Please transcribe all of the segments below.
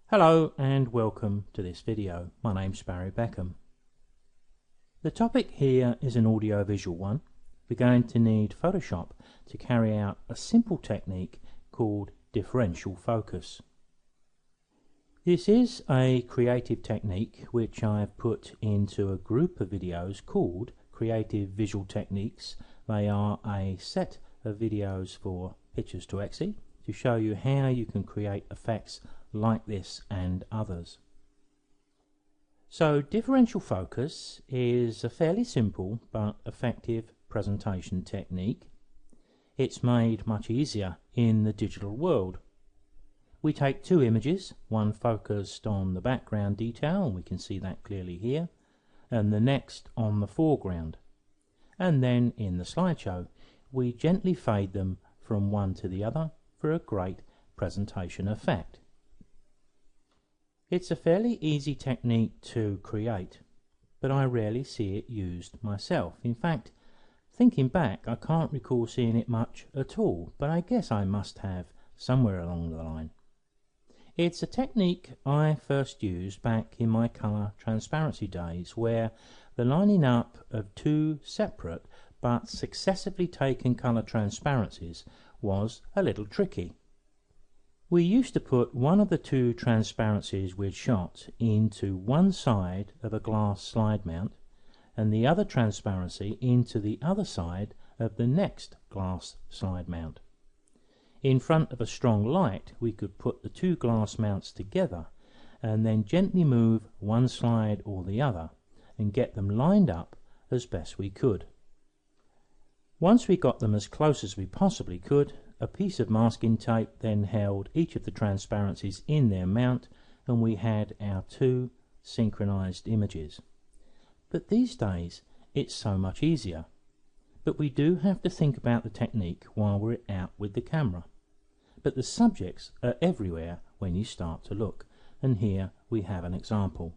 Hello and welcome to this video. My name's Barry Beckham. The topic here is an audio-visual one. We're going to need Photoshop to carry out a simple technique called differential focus. This is a creative technique which I've put into a group of videos called Creative Visual Techniques. They are a set of videos for Pictures to Exe to show you how you can create effects like this and others. So differential focus is a fairly simple but effective presentation technique. It's made much easier in the digital world. We take two images, one focused on the background detail, and we can see that clearly here, and the next on the foreground. And then in the slideshow we gently fade them from one to the other for a great presentation effect. It's a fairly easy technique to create, but I rarely see it used myself. In fact, thinking back, I can't recall seeing it much at all, but I guess I must have somewhere along the line. It's a technique I first used back in my colour transparency days, where the lining up of two separate but successively taken colour transparencies was a little tricky. We used to put one of the two transparencies we'd shot into one side of a glass slide mount and the other transparency into the other side of the next glass slide mount. In front of a strong light we could put the two glass mounts together and then gently move one slide or the other and get them lined up as best we could. Once we got them as close as we possibly could, a piece of masking tape then held each of the transparencies in their mount, and we had our two synchronized images. But these days it's so much easier. But we do have to think about the technique while we're out with the camera. But the subjects are everywhere when you start to look, and here we have an example.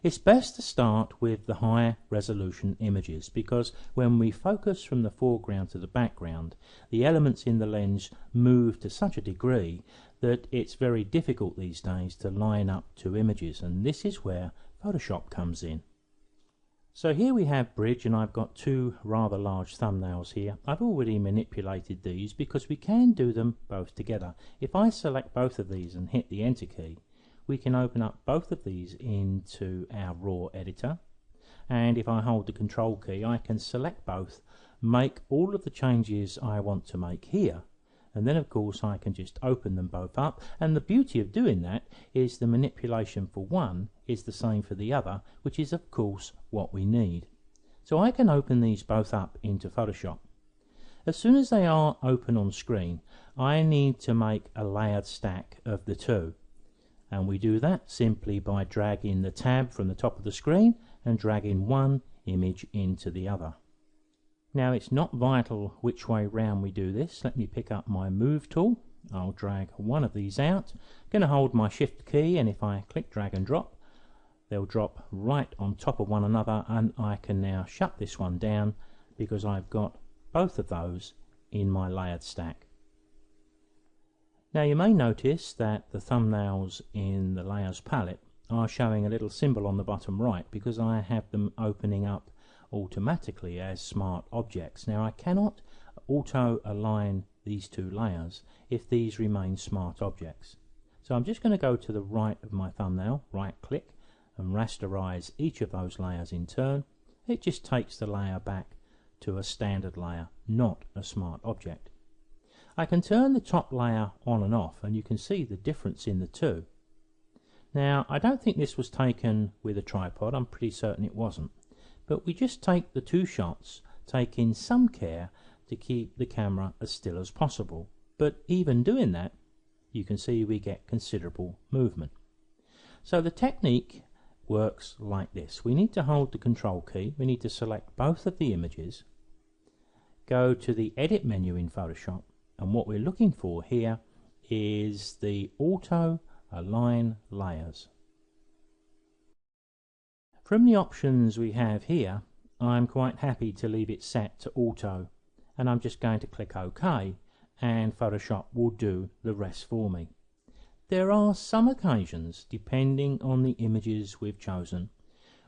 It's best to start with the high resolution images, because when we focus from the foreground to the background, the elements in the lens move to such a degree that it's very difficult these days to line up two images, and this is where Photoshop comes in. So here we have Bridge, and I've got two rather large thumbnails here. I've already manipulated these because we can do them both together. If I select both of these and hit the Enter key, we can open up both of these into our raw editor, and if I hold the Control key I can select both, make all of the changes I want to make here, and then of course I can just open them both up. And the beauty of doing that is the manipulation for one is the same for the other, which is of course what we need. So I can open these both up into Photoshop. As soon as they are open on screen, I need to make a layered stack of the two. And we do that simply by dragging the tab from the top of the screen and dragging one image into the other. Now it's not vital which way round we do this. Let me pick up my Move tool. I'll drag one of these out. I'm going to hold my Shift key, and if I click drag and drop, they'll drop right on top of one another, and I can now shut this one down because I've got both of those in my layered stack. Now you may notice that the thumbnails in the Layers palette are showing a little symbol on the bottom right because I have them opening up automatically as smart objects. Now I cannot auto align these two layers if these remain smart objects. So I'm just going to go to the right of my thumbnail, right click, and rasterize each of those layers in turn. It just takes the layer back to a standard layer, not a smart object. I can turn the top layer on and off, and you can see the difference in the two. Now I don't think this was taken with a tripod, I'm pretty certain it wasn't, but we just take the two shots, taking some care to keep the camera as still as possible, but even doing that you can see we get considerable movement. So the technique works like this. We need to hold the Control key, we need to select both of the images, go to the Edit menu in Photoshop, and what we're looking for here is the Auto Align Layers. From the options we have here, I'm quite happy to leave it set to Auto, and I'm just going to click OK, and Photoshop will do the rest for me. There are some occasions, depending on the images we've chosen,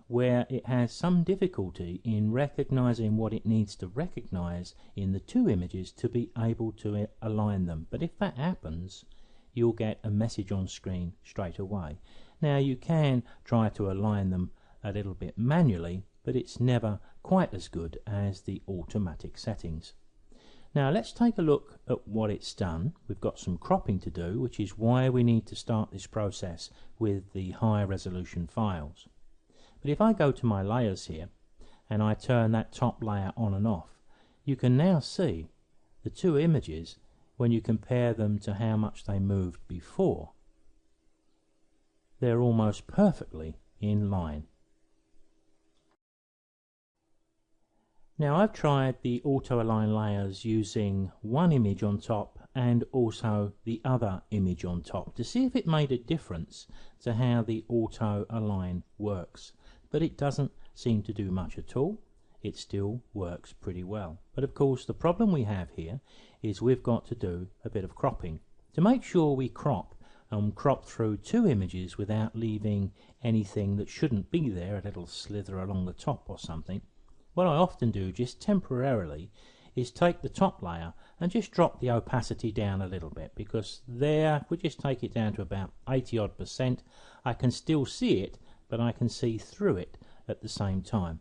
where it has some difficulty in recognizing what it needs to recognize in the two images to be able to align them. But if that happens, you'll get a message on screen straight away. Now you can try to align them a little bit manually, but it's never quite as good as the automatic settings. Now let's take a look at what it's done. We've got some cropping to do, which is why we need to start this process with the high resolution files. But if I go to my layers here and I turn that top layer on and off, you can now see the two images when you compare them to how much they moved before. They're almost perfectly in line. Now I've tried the auto align layers using one image on top and also the other image on top to see if it made a difference to how the auto align works, but it doesn't seem to do much at all. It still works pretty well. But of course the problem we have here is we've got to do a bit of cropping to make sure we crop through two images without leaving anything that shouldn't be there, a little slither along the top or something. What I often do just temporarily is take the top layer and just drop the opacity down a little bit, because there, if we just take it down to about 80% I can still see it, but I can see through it at the same time.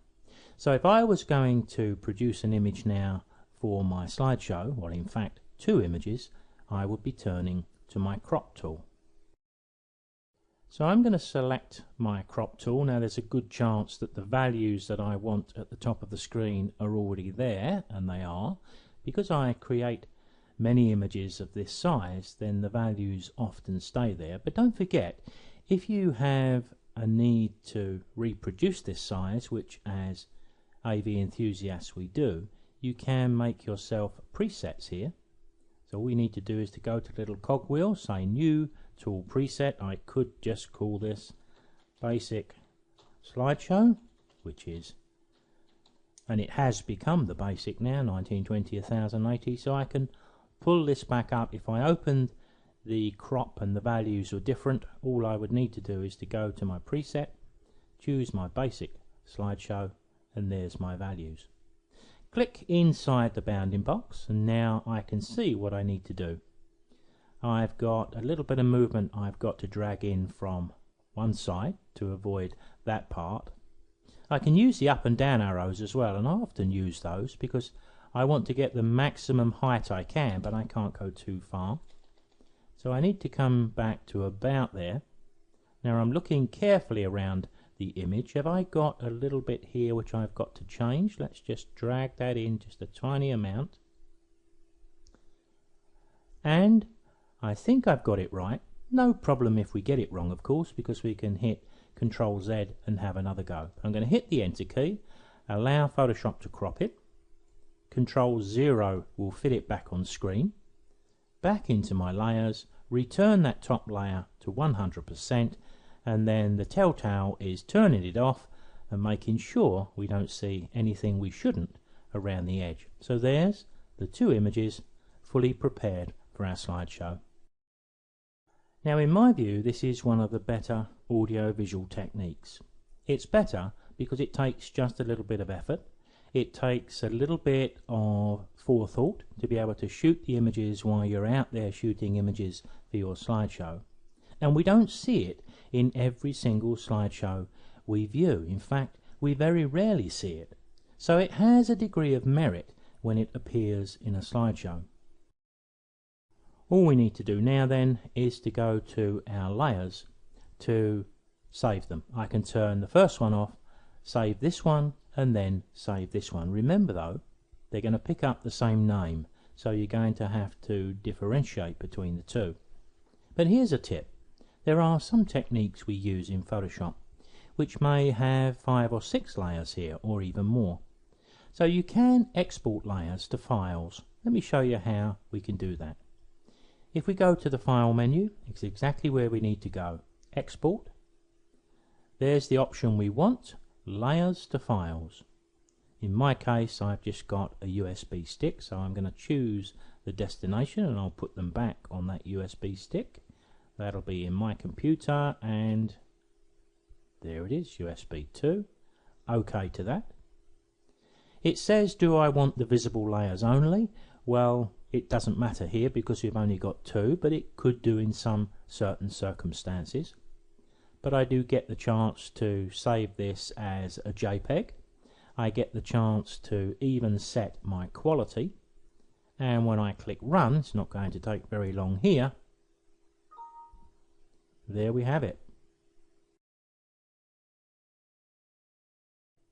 So if I was going to produce an image now for my slideshow, well in fact two images, I would be turning to my crop tool. So I'm going to select my crop tool. Now there's a good chance that the values that I want at the top of the screen are already there, and they are. Because I create many images of this size, then the values often stay there. But don't forget, if you have a need to reproduce this size, which as AV enthusiasts we do, you can make yourself presets here. So all we need to do is to go to the little cogwheel, say new tool preset. I could just call this basic slideshow, which is, and it has become the basic now, 1920 1080. So I can pull this back up. If I opened the crop and the values are different, all I would need to do is to go to my preset, choose my basic slideshow, and there's my values. Click inside the bounding box, and now I can see what I need to do. I've got a little bit of movement I've got to drag in from one side to avoid that part. I can use the up and down arrows as well, and I often use those because I want to get the maximum height I can, but I can't go too far. So I need to come back to about there. Now I'm looking carefully around the image. Have I got a little bit here which I've got to change? Let's just drag that in just a tiny amount. And I think I've got it right. No problem if we get it wrong, of course, because we can hit Control Z and have another go. I'm going to hit the Enter key, allow Photoshop to crop it. Control 0 will fit it back on screen. Back into my layers, return that top layer to 100%, and then the telltale is turning it off and making sure we don't see anything we shouldn't around the edge. So there's the two images fully prepared for our slideshow. Now in my view, this is one of the better audio-visual techniques. It's better because it takes just a little bit of effort. It takes a little bit of forethought to be able to shoot the images while you're out there shooting images for your slideshow. And we don't see it in every single slideshow we view. In fact, we very rarely see it. So it has a degree of merit when it appears in a slideshow. All we need to do now then is to go to our layers to save them. I can turn the first one off, save this one, and then save this one. Remember though, they're going to pick up the same name, so you're going to have to differentiate between the two. But here's a tip. There are some techniques we use in Photoshop which may have 5 or 6 layers here, or even more. So you can export layers to files. Let me show you how we can do that. If we go to the File menu, it's exactly where we need to go. Export. There's the option we want, Layers to Files. In my case, I've just got a USB stick, so I'm going to choose the destination and I'll put them back on that USB stick. That'll be in my computer, and there it is, USB 2. OK to that. It says, do I want the visible layers only? Well, it doesn't matter here because we've only got 2, but it could do in some certain circumstances. But I do get the chance to save this as a JPEG. I get the chance to even set my quality. And when I click run, it's not going to take very long here. There we have it.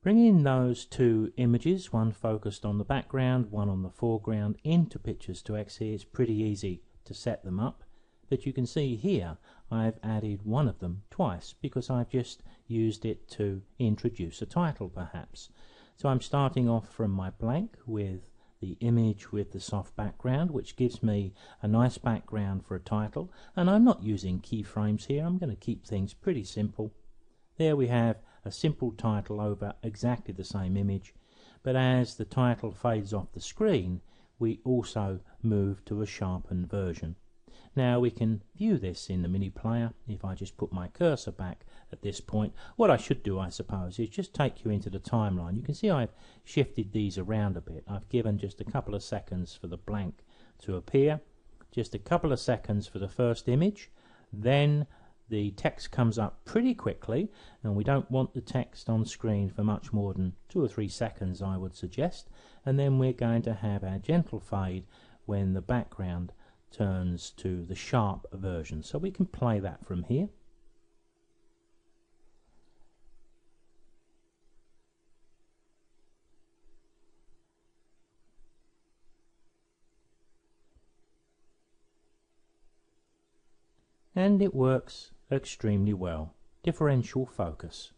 Bringing those 2 images, one focused on the background, one on the foreground, into Pictures to Exe is pretty easy to set them up. But you can see here I've added one of them twice because I've just used it to introduce a title perhaps. So I'm starting off from my blank with the image with the soft background, which gives me a nice background for a title, and I'm not using keyframes here. I'm going to keep things pretty simple. There we have a simple title over exactly the same image, but as the title fades off the screen, we also move to a sharpened version. Now we can view this in the mini player. If I just put my cursor back at this point, what I should do, I suppose, is just take you into the timeline. You can see I've shifted these around a bit. I've given just a couple of seconds for the blank to appear, just a couple of seconds for the first image, then the text comes up pretty quickly, and we don't want the text on screen for much more than 2 or 3 seconds, I would suggest, and then we're going to have our gentle fade when the background turns to the sharp version. So we can play that from here. And it works extremely well. Differential focus.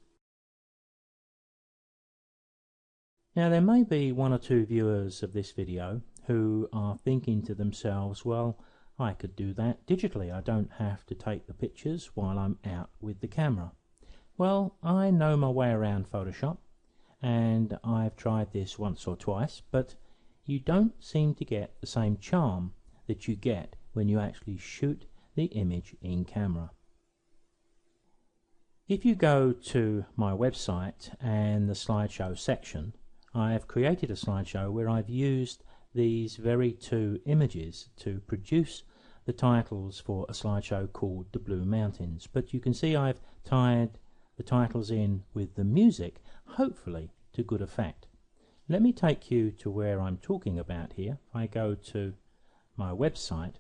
Now there may be 1 or 2 viewers of this video who are thinking to themselves, well, I could do that digitally. I don't have to take the pictures while I'm out with the camera. Well, I know my way around Photoshop, and I've tried this once or twice, but you don't seem to get the same charm that you get when you actually shoot the image in camera. If you go to my website and the slideshow section, I have created a slideshow where I've used these very 2 images to produce the titles for a slideshow called The Blue Mountains. But you can see I've tied the titles in with the music, hopefully to good effect. Let me take you to where I'm talking about here. If I go to my website,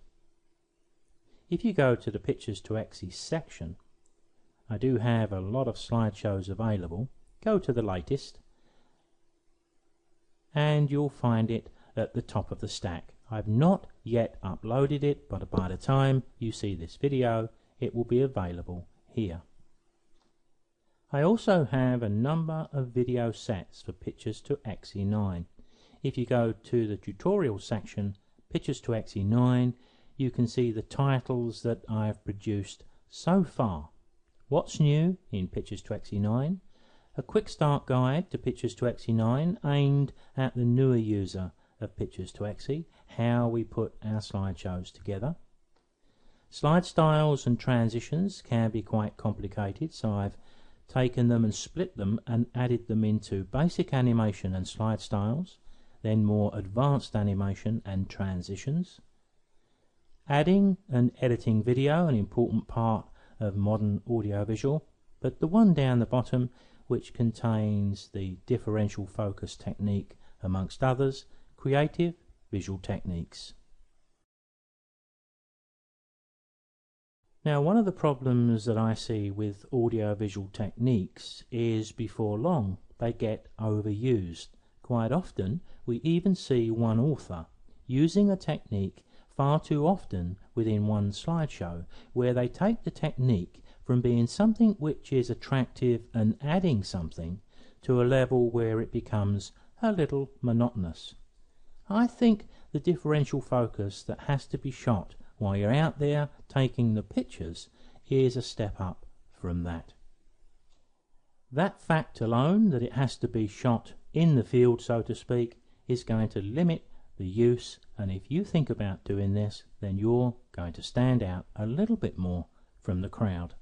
if you go to the Pictures to Exe section, I do have a lot of slideshows available. Go to the latest and you'll find it at the top of the stack. I've not yet uploaded it, but by the time you see this video, it will be available here. I also have a number of video sets for Pictures to Exe 9. If you go to the tutorial section, Pictures to Exe 9, you can see the titles that I've produced so far. What's new in Pictures to Exe 9? A quick start guide to Pictures to Exe 9 aimed at the newer user of Pictures to Exe, how we put our slideshows together. Slide styles and transitions can be quite complicated, so I've taken them and split them and added them into basic animation and slide styles, then more advanced animation and transitions. Adding and editing video, an important part of modern audiovisual, but the one down the bottom, which contains the differential focus technique amongst others, creative visual techniques. Now, one of the problems that I see with audiovisual techniques is before long they get overused. Quite often we even see one author using a technique far too often within one slideshow, where they take the technique from being something which is attractive and adding something to a level where it becomes a little monotonous. I think the differential focus that has to be shot while you're out there taking the pictures is a step up from that. That fact alone, that it has to be shot in the field, so to speak, is going to limit the use, and if you think about doing this, then you're going to stand out a little bit more from the crowd.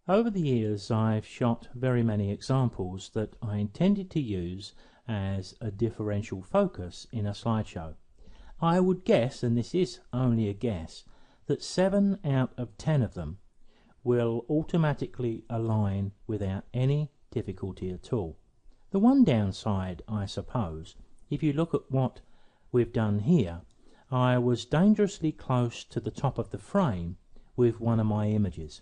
Over the years I've shot very many examples that I intended to use as a differential focus in a slideshow. I would guess, and this is only a guess, that 7 out of 10 of them will automatically align without any difficulty at all. The one downside, I suppose, if you look at what we've done here, I was dangerously close to the top of the frame with one of my images.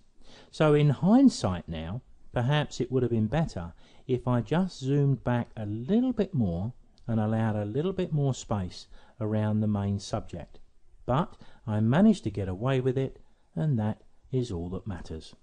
So in hindsight now, perhaps it would have been better if I just zoomed back a little bit more and allowed a little bit more space around the main subject. But I managed to get away with it, and that is all that matters.